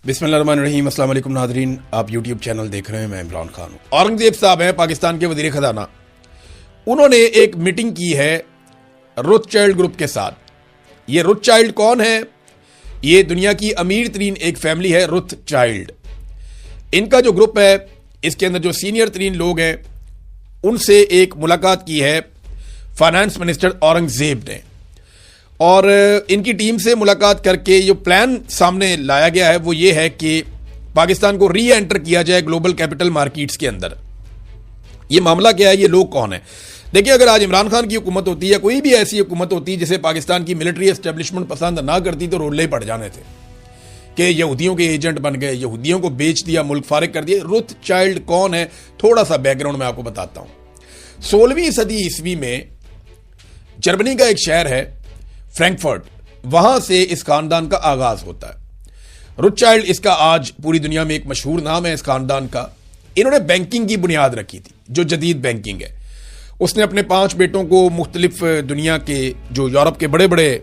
बिस्मिल्लाहिर्रहमानिर्रहीम। अस्सलाम वालेकुम नाज़रीन, आप यूट्यूब चैनल देख रहे हैं, मैं इमरान खान हूँ। औरंगजेब साहब हैं पाकिस्तान के वज़ीर ख़जाना। उन्होंने एक मीटिंग की है रोथस्चिल्ड ग्रुप के साथ। ये रोथस्चिल्ड कौन है? ये दुनिया की अमीर तरीन एक फैमिली है रोथस्चिल्ड। इनका जो ग्रुप है, इसके अंदर जो सीनियर तरीन लोग हैं, उनसे एक मुलाकात की है फाइनेंस मिनिस्टर औरंगजेब ने। और इनकी टीम से मुलाकात करके जो प्लान सामने लाया गया है वो ये है कि पाकिस्तान को री एंटर किया जाए ग्लोबल कैपिटल मार्केट्स के अंदर। ये मामला क्या है, ये लोग कौन है? देखिए, अगर आज इमरान खान की हुकूमत होती या कोई भी ऐसी हुकूमत होती जिसे पाकिस्तान की मिलिट्री एस्टेब्लिशमेंट पसंद ना करती तो रोले पड़ जाने थे कि यहूदियों के एजेंट बन गए, यहूदियों को बेच दिया, मुल्क फारिग कर दिया। रोथस्चिल्ड कौन है, थोड़ा सा बैकग्राउंड मैं आपको बताता हूं। 16वीं सदी ईस्वी में जर्मनी का एक शहर है फ्रैंकफर्ट, वहां से इस खानदान का आगाज होता है। रोथस्चिल्ड इसका आज पूरी दुनिया में एक मशहूर नाम है इस खानदान का। इन्होंने बैंकिंग की बुनियाद रखी थी, जो जदीद बैंकिंग है। उसने अपने 5 बेटों को मुख्तलिफ दुनिया के जो यूरोप के बड़े बड़े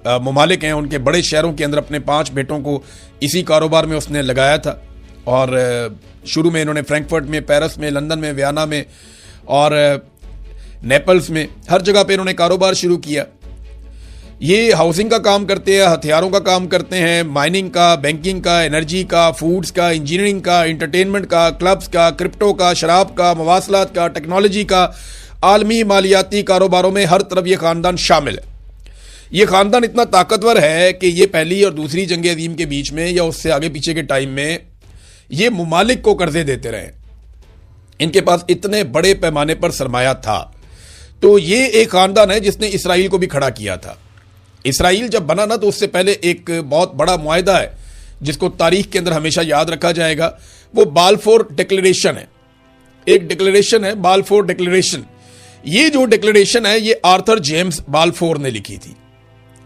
ममालिक हैं, उनके बड़े शहरों के अंदर अपने 5 बेटों को इसी कारोबार में उसने लगाया था। और शुरू में इन्होंने फ्रैंकफर्ट में, पेरिस में, लंदन में, वियना में और नेपल्स में, हर जगह पे इन्होंने कारोबार शुरू किया। ये हाउसिंग का काम करते हैं, हथियारों का काम करते हैं, माइनिंग का, बैंकिंग का, एनर्जी का, फूड्स का, इंजीनियरिंग का, इंटरटेनमेंट का, क्लब्स का, क्रिप्टो का, शराब का, मवासलात का, टेक्नोलॉजी का, आलमी मालियाती कारोबारों में हर तरफ ये खानदान शामिल है। ये खानदान इतना ताकतवर है कि ये पहली और दूसरी जंग अजीम के बीच में या उससे आगे पीछे के टाइम में ये मुमालिक को कर्जे देते रहे। इनके पास इतने बड़े पैमाने पर सरमाया था। तो ये एक खानदान है जिसने इसराइल को भी खड़ा किया था। इसराइल जब बना ना, तो उससे पहले एक बहुत बड़ा मुआहदा है जिसको तारीख के अंदर हमेशा याद रखा जाएगा। वो बाल्फोर डिक्लेरेशन है। एक डिक्लेरेशन है, बाल्फोर डिक्लेरेशन। ये जो डिक्लेरेशन है, ये आर्थर जेम्स बाल्फोर ने लिखी थी।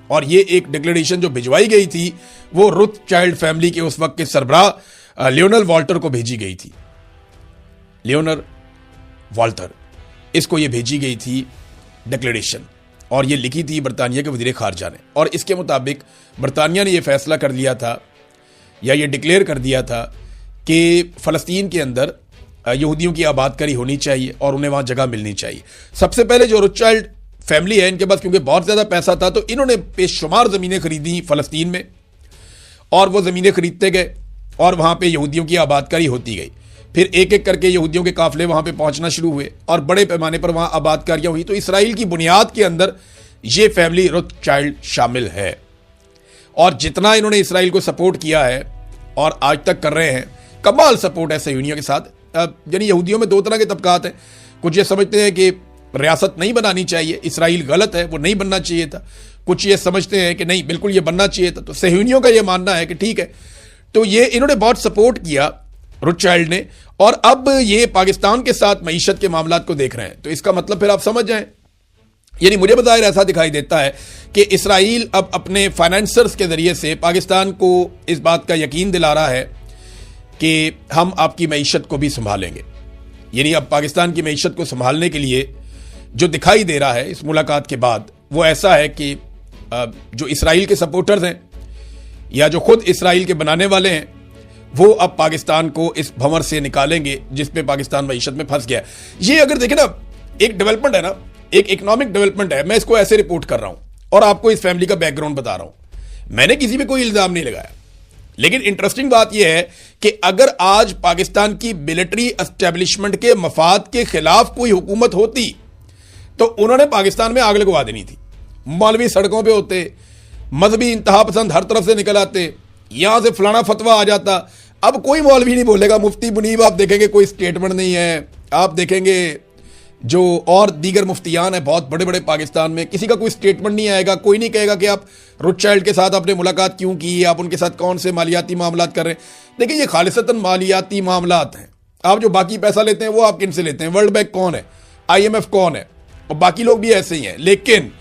और ये एक डिक्लेरेशन जो भिजवाई गई थी वो रोथस्चिल्ड फैमिली के उस वक्त के सरबराह लियोनल वॉल्टर को भेजी गई थी। लियोनल वॉल्टर, इसको ये भेजी गई थी डिक्लेरेशन, और ये लिखी थी बरतानिया के वज़ीर ख़ारजा ने। और इसके मुताबिक बरतानिया ने यह फैसला कर लिया था या ये डिक्लेयर कर दिया था कि फ़लस्तीन के अंदर यहूदियों की आबादकारी होनी चाहिए और उन्हें वहाँ जगह मिलनी चाहिए। सबसे पहले जो रोथस्चिल्ड फैमिली है, इनके पास क्योंकि बहुत ज़्यादा पैसा था, तो इन्होंने बेशुमार ज़मीनें खरीदी फ़लस्तीन में, और वो ज़मीनें खरीदते गए और वहाँ पर यहूदियों की आबादकारी होती गई। फिर एक एक करके यहूदियों के काफिले वहां पे पहुंचना शुरू हुए और बड़े पैमाने पर वहां आबादकारियां हुई। तो इसराइल की बुनियाद के अंदर ये फैमिली रोथस्चिल्ड शामिल है। और जितना इन्होंने इसराइल को सपोर्ट किया है और आज तक कर रहे हैं, कमाल सपोर्ट है सह्यूनियों के साथ। यानी यहूदियों में 2 तरह के तबकात हैं। कुछ ये समझते हैं कि रियासत नहीं बनानी चाहिए, इसराइल गलत है, वो नहीं बनना चाहिए था। कुछ ये समझते हैं कि नहीं, बिल्कुल ये बनना चाहिए था। तो सह्यूनियों का ये मानना है कि ठीक है। तो ये इन्होंने बहुत सपोर्ट किया रोथस्चिल्ड ने, और अब ये पाकिस्तान के साथ मईशत के मामलात को देख रहे हैं। तो इसका मतलब फिर आप समझ जाएं, यानी मुझे बज़ाहिर ऐसा दिखाई देता है कि इसराइल अब अपने फाइनेंसर्स के जरिए से पाकिस्तान को इस बात का यकीन दिला रहा है कि हम आपकी मईशत को भी संभालेंगे। यानी अब पाकिस्तान की मईशत को संभालने के लिए जो दिखाई दे रहा है इस मुलाकात के बाद, वो ऐसा है कि जो इसराइल के सपोर्टर्स हैं या जो खुद इसराइल के बनाने वाले हैं, वो अब पाकिस्तान को इस भंवर से निकालेंगे जिसपे पाकिस्तान मईशत में फंस गया है। ये अगर देखें ना, एक डेवलपमेंट है ना, एक इकोनॉमिक डेवलपमेंट है। मैं इसको ऐसे रिपोर्ट कर रहा हूं और आपको इस फैमिली का बैकग्राउंड बता रहा हूं। मैंने किसी पे कोई इल्जाम नहीं लगाया, लेकिन इंटरेस्टिंग बात यह है कि अगर आज पाकिस्तान की मिलिट्री एस्टेब्लिशमेंट के मफाद के खिलाफ कोई हुकूमत होती तो उन्होंने पाकिस्तान में आग लगवा देनी थी। मौलवी सड़कों पर होते, मजहबी इंतहा पसंद हर तरफ से निकल आते, यहां से फलाना फतवा आ जाता। अब कोई मौलवी नहीं बोलेगा, मुफ्ती मुनीब आप देखेंगे कोई स्टेटमेंट नहीं है। आप देखेंगे जो और दीगर मुफ्तियान है बहुत बड़े बड़े पाकिस्तान में, किसी का कोई स्टेटमेंट नहीं आएगा। कोई नहीं कहेगा कि आप रोथस्चिल्ड के साथ आपने मुलाकात क्यों की, आप उनके साथ कौन से मालियाती मामलात कर रहे हैं। देखिए, ये खालिसतन मालियाती मामलात हैं। आप जो बाकी पैसा लेते हैं वो आप किन से लेते हैं? वर्ल्ड बैंक कौन है, IMF कौन है, और बाकी लोग भी ऐसे ही हैं। लेकिन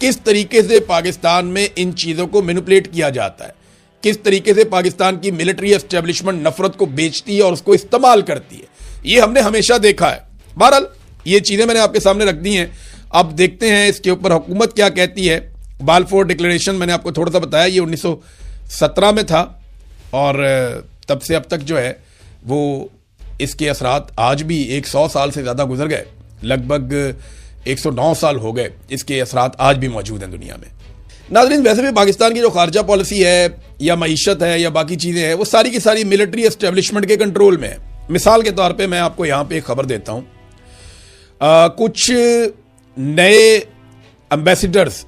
किस तरीके से पाकिस्तान में इन चीज़ों को मैनिपुलेट किया जाता है, किस तरीके से पाकिस्तान की मिलिट्री एस्टेब्लिशमेंट नफरत को बेचती है और उसको इस्तेमाल करती है, ये हमने हमेशा देखा है। बहरहाल ये चीज़ें मैंने आपके सामने रख दी हैं। अब देखते हैं इसके ऊपर हुकूमत क्या कहती है। बाल्फोर डिक्लेरेशन मैंने आपको थोड़ा सा बताया, ये 1917 में था और तब से अब तक जो है वो इसके असरात आज भी 100 साल से ज़्यादा गुजर गए, लगभग 109 साल हो गए, इसके असरात आज भी मौजूद हैं दुनिया में। नाज़रीन, वैसे भी पाकिस्तान की जो खारजा पॉलिसी है या मईशत है या बाकी चीज़ें हैं, वो सारी की सारी मिलिट्री एस्टेब्लिशमेंट के कंट्रोल में है। मिसाल के तौर पे मैं आपको यहाँ पे एक खबर देता हूँ, कुछ नए एम्बेसडर्स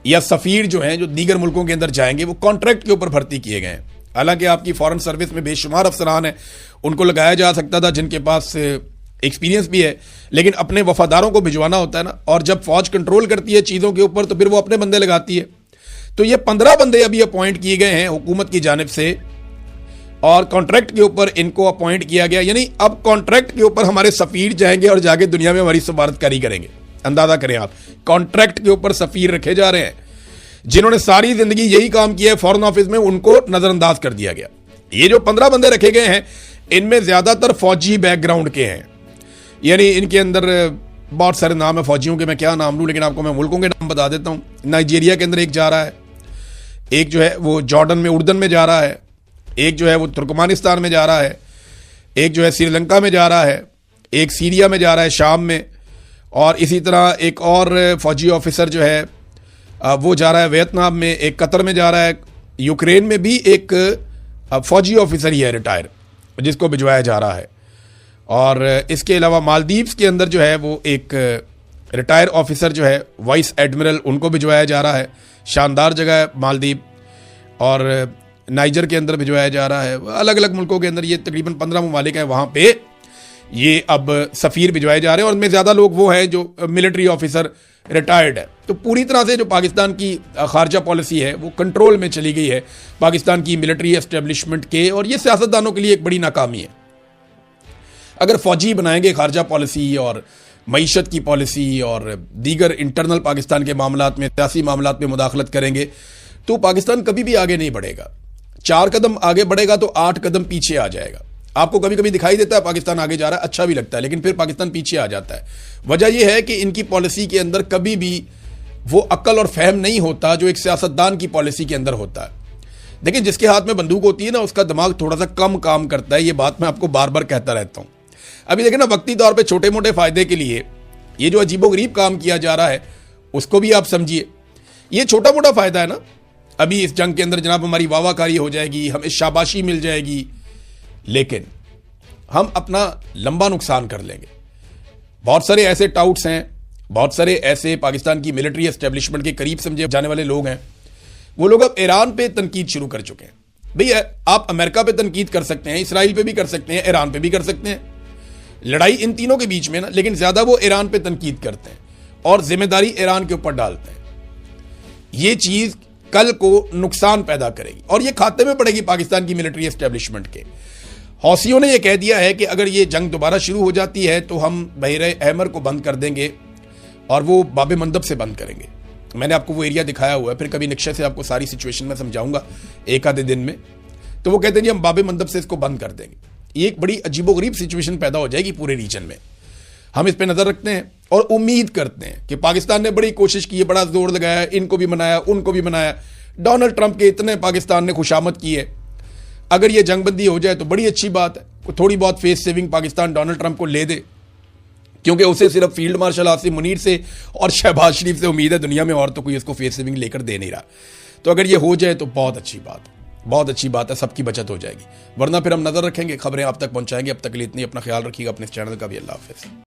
या सफ़ीर जो हैं, जो दीगर मुल्कों के अंदर जाएंगे, वो कॉन्ट्रैक्ट के ऊपर भर्ती किए गए हैं। हालांकि आपकी फॉरेन सर्विस में बेशुमार अफसरान हैं, उनको लगाया जा सकता था जिनके पास एक्सपीरियंस भी है, लेकिन अपने वफादारों को भिजवाना होता है ना, और जब फौज कंट्रोल करती है चीज़ों के ऊपर तो फिर वो अपने बंदे लगाती है। तो ये 15 बंदे अभी अपॉइंट किए गए हैं हुकूमत की जानिब से, और कॉन्ट्रैक्ट के ऊपर इनको अपॉइंट किया गया। यानी अब कॉन्ट्रैक्ट के ऊपर हमारे सफ़ीर जाएंगे और जाके दुनिया में हमारी सफारतकारी करेंगे। अंदाजा करें आप, कॉन्ट्रैक्ट के ऊपर सफ़ीर रखे जा रहे हैं जिन्होंने सारी जिंदगी यही काम किया है फॉरेन ऑफिस में, उनको नजरअंदाज कर दिया गया। ये जो 15 बंदे रखे गए हैं, इनमें ज्यादातर फौजी बैकग्राउंड के हैं। यानी इनके अंदर बहुत सारे नाम है फौजियों के, मैं क्या नाम लूं, लेकिन आपको मैं मुल्कों के नाम बता देता हूं। नाइजीरिया के अंदर एक जा रहा है, एक जो है वो जॉर्डन में उर्दन में जा रहा है, एक जो है वो तुर्कमानिस्तान में जा रहा है, एक जो है श्रीलंका में जा रहा है, एक सीरिया में जा रहा है, शाम में, और इसी तरह एक और फौजी ऑफिसर जो है वो जा रहा है वियतनाम में, एक कतर में जा रहा है, यूक्रेन में भी एक फौजी ऑफिसर ही है रिटायर जिसको भिजवाया जा रहा है, और इसके अलावा मालदीव्स के अंदर जो है वो एक रिटायर ऑफिसर जो है वाइस एडमिरल, उनको भिजवाया जा रहा है। शानदार जगह है मालदीव, और नाइजर के अंदर भिजवाया जा रहा है। अलग अलग मुल्कों के अंदर ये तकरीबन 15 ममालिक हैं, वहाँ पे ये अब सफ़ीर भिजवाए जा रहे हैं, और उनमें ज़्यादा लोग वो हैं जो मिलिट्री ऑफिसर रिटायर्ड है। तो पूरी तरह से जो पाकिस्तान की खारजा पॉलिसी है वो कंट्रोल में चली गई है पाकिस्तान की मिलिट्री एस्टेब्लिशमेंट के, और ये सियासतदानों के लिए एक बड़ी नाकामी है। अगर फौजी बनाएंगे खारजा पॉलिसी और मईशत की पॉलिसी और दीगर इंटरनल पाकिस्तान के मामलात में, सियासी मामलात में मुदाखलत करेंगे, तो पाकिस्तान कभी भी आगे नहीं बढ़ेगा। 4 कदम आगे बढ़ेगा तो 8 कदम पीछे आ जाएगा। आपको कभी कभी दिखाई देता है पाकिस्तान आगे जा रहा है, अच्छा भी लगता है, लेकिन फिर पाकिस्तान पीछे आ जाता है। वजह यह है कि इनकी पॉलिसी के अंदर कभी भी वो अक्ल और फहम नहीं होता जो एक सियासतदान की पॉलिसी के अंदर होता है। देखिए, जिसके हाथ में बंदूक होती है ना, उसका दिमाग थोड़ा सा कम काम करता है। ये बात मैं आपको बार बार कहता रहता हूं। अभी देखिए ना, वक्ती तौर पर छोटे मोटे फायदे के लिए ये जो अजीबोगरीब काम किया जा रहा है उसको भी आप समझिए। ये छोटा मोटा फायदा है ना, अभी इस जंग के अंदर जनाब हमारी वाहवाकारी हो जाएगी, हमें शाबाशी मिल जाएगी, लेकिन हम अपना लंबा नुकसान कर लेंगे। बहुत सारे ऐसे टाउट्स हैं, बहुत सारे ऐसे पाकिस्तान की मिलिट्री एस्टेब्लिशमेंट के करीब समझे जाने वाले लोग हैं, वो लोग अब ईरान पे तनकीद शुरू कर चुके हैं। भैया, आप अमेरिका पे तनकीद कर सकते हैं, इसराइल पे भी कर सकते हैं, ईरान पे भी कर सकते हैं, लड़ाई इन तीनों के बीच में ना, लेकिन ज्यादा वो ईरान पे तनकीद करते हैं और जिम्मेदारी ईरान के ऊपर डालते हैं। ये चीज कल को नुकसान पैदा करेगी और ये खाते में पड़ेगी पाकिस्तान की मिलिट्री एस्टेब्लिशमेंट के। हौसियों ने यह कह दिया है कि अगर ये जंग दोबारा शुरू हो जाती है तो हम बहरे अहमर को बंद कर देंगे और वो बाबे मंदब से बंद करेंगे। मैंने आपको वो एरिया दिखाया हुआ है, फिर कभी निश्चय से आपको सारी सिचुएशन में समझाऊंगा एक आधे दिन में। तो वो कहते हैं जी हम बाबे मंदब से इसको बंद कर देंगे। ये एक बड़ी अजीबोगरीब सिचुएशन पैदा हो जाएगी पूरे रीजन में। हम इस पर नजर रखते हैं और उम्मीद करते हैं कि पाकिस्तान ने बड़ी कोशिश की है, बड़ा जोर लगाया, इनको भी मनाया, उनको भी मनाया, डोनाल्ड ट्रंप के इतने पाकिस्तान ने खुशामद की है। अगर ये जंगबंदी हो जाए तो बड़ी अच्छी बात है। थोड़ी बहुत face saving Pakistan Donald Trump को ले दे, क्योंकि उसे सिर्फ फील्ड मार्शल आसिम मुनीर से और शहबाज शरीफ से उम्मीद है, दुनिया में और तो कोई इसको फेस सेविंग लेकर दे नहीं रहा। तो अगर ये हो जाए तो बहुत अच्छी बात है, बहुत अच्छी बात है, सबकी बचत हो जाएगी। वरना फिर हम नजर रखेंगे, खबरें आप तक पहुंचाएंगे। अब तक के लिए इतनी, अपना ख्याल रखिएगा, अपने चैनल का भी। अल्लाह हाफिज़।